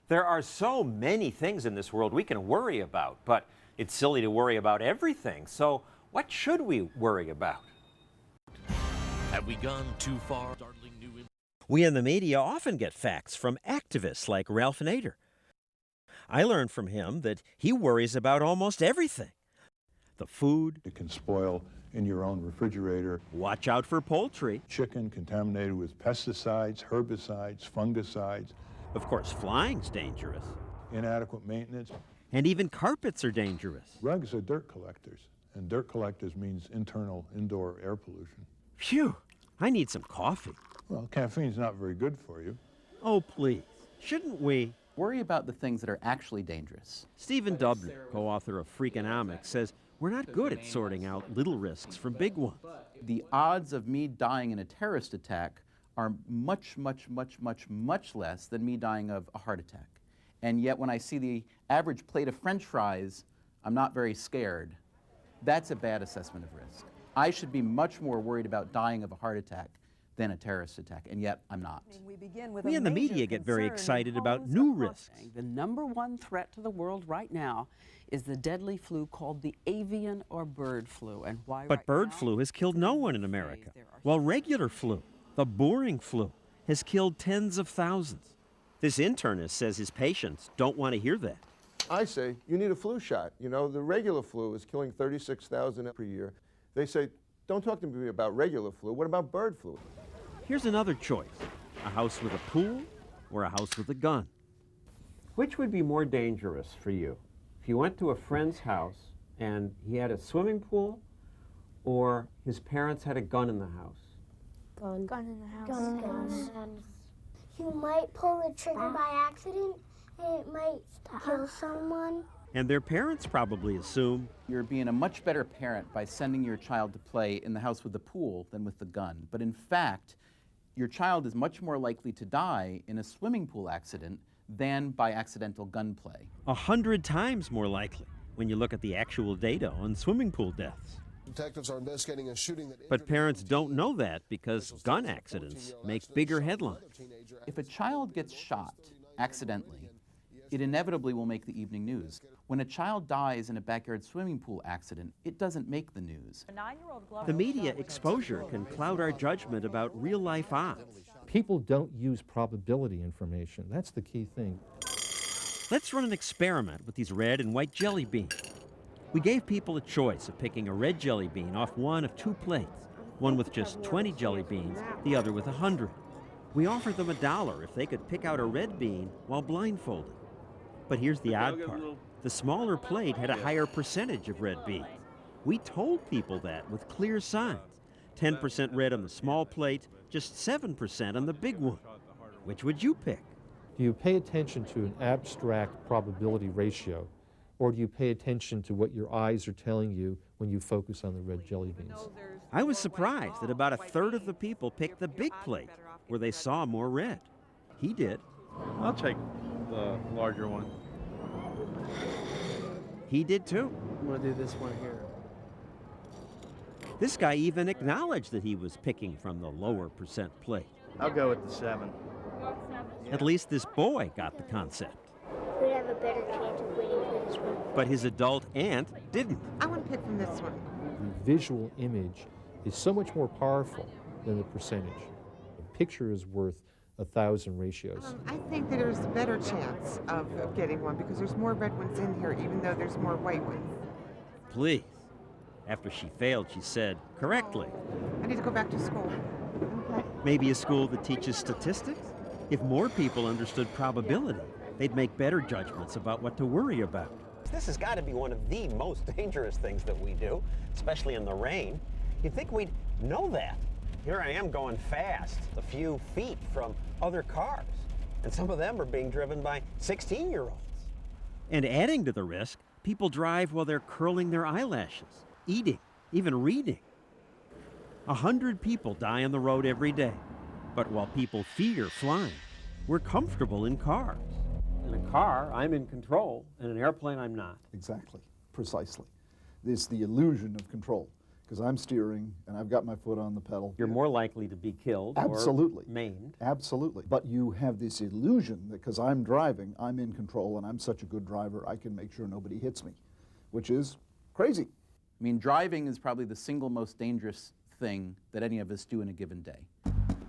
There are so many things in this world we can worry about, but it's silly to worry about everything. So what should we worry about? Have we gone too far? We in the media often get facts from activists like Ralph Nader. I learned from him that he worries about almost everything. The food. It can spoil in your own refrigerator. Watch out for poultry. Chicken contaminated with pesticides, herbicides, fungicides. Of course, flying's dangerous. Inadequate maintenance. And even carpets are dangerous. Rugs are dirt collectors, and dirt collectors means internal indoor air pollution. Phew, I need some coffee. Well, caffeine's not very good for you. Oh, please, shouldn't we? Worry about the things that are actually dangerous. Stephen Dubner, co-author of Freakonomics, says we're not good at sorting out little risks from big ones. The odds of me dying in a terrorist attack are much less than me dying of a heart attack. And yet when I see the average plate of French fries, I'm not very scared. That's a bad assessment of risk. I should be much more worried about dying of a heart attack than a terrorist attack, and yet I'm not. We in the media get very excited about new risks. The #1 threat to the world right now is the deadly flu called the avian or bird flu. And why? But bird flu has killed no one in America, while regular flu, the boring flu, has killed tens of thousands. This internist says his patients don't want to hear that. I say you need a flu shot. You know, the regular flu is killing 36,000 per year. They say, don't talk to me about regular flu. What about bird flu? Here's another choice, a house with a pool or a house with a gun. Which would be more dangerous for you? If you went to a friend's house and he had a swimming pool, or his parents had a gun in the house? Gun in the house. Gun in the house. You might pull the trigger by accident, and it might kill someone. And their parents probably assume you're being a much better parent by sending your child to play in the house with the pool than with the gun. But in fact, your child is much more likely to die in a swimming pool accident than by accidental gunplay. 100 times more likely when you look at the actual data on swimming pool deaths. Detectives are investigating a shooting that But parents don't know that because gun accidents make bigger headlines. If a child gets shot accidentally, it inevitably will make the evening news. When a child dies in a backyard swimming pool accident, it doesn't make the news. The media exposure can cloud our judgment about real-life odds. People don't use probability information. That's the key thing. Let's run an experiment with these red and white jelly beans. We gave people a choice of picking a red jelly bean off one of two plates, one with just 20 jelly beans, the other with 100. We offered them $1 if they could pick out a red bean while blindfolded. But here's the odd part. The smaller plate had a higher percentage of red beans. We told people that with clear signs. 10% red on the small plate, just 7% on the big one. Which would you pick? Do you pay attention to an abstract probability ratio, or do you pay attention to what your eyes are telling you when you focus on the red jelly beans? I was surprised that about 1/3 of the people picked the big plate, where they saw more red. He did. I'll take the larger one. He did too. I'm gonna do this one here. This guy even acknowledged that he was picking from the lower percent plate. I'll go with the 7. At least this boy got the concept. We'd have a better chance of winning for this one. But his adult aunt didn't. I want to pick from this one. The visual image is so much more powerful than the percentage. A picture is worth 1,000 ratios. I think that there's a better chance of getting one because there's more red ones in here, even though there's more white ones. Please. After she failed, she said, correctly. I need to go back to school. Okay. Maybe a school that teaches statistics? If more people understood probability, they'd make better judgments about what to worry about. This has got to be one of the most dangerous things that we do, especially in the rain. You'd think we'd know that. Here I am going fast, a few feet from other cars, and some of them are being driven by 16-year-olds. And adding to the risk, people drive while they're curling their eyelashes, eating, even reading. 100 people die on the road every day. But while people fear flying, we're comfortable in cars. In a car, I'm in control. In an airplane, I'm not. Exactly, precisely. It's the illusion of control. because I'm steering and I've got my foot on the pedal. You're more likely to be killed Absolutely. or maimed. Absolutely. But you have this illusion that because I'm driving, I'm in control and I'm such a good driver, I can make sure nobody hits me, which is crazy. I mean, driving is probably the single most dangerous thing that any of us do in a given day.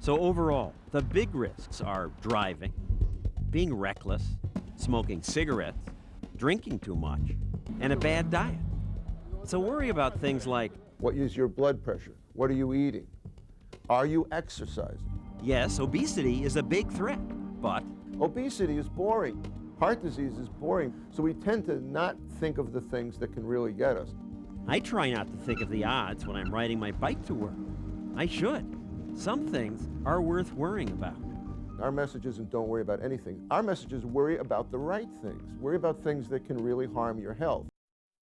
So overall, the big risks are driving, being reckless, smoking cigarettes, drinking too much, and a bad diet. So worry about things like, What is your blood pressure? What are you eating? Are you exercising? yes, obesity is a big threat, but Obesity is boring. Heart disease is boring. So we tend to not think of the things that can really get us. I try not to think of the odds when I'm riding my bike to work. I should. Some things are worth worrying about. Our message isn't don't worry about anything. Our message is worry about the right things. Worry about things that can really harm your health.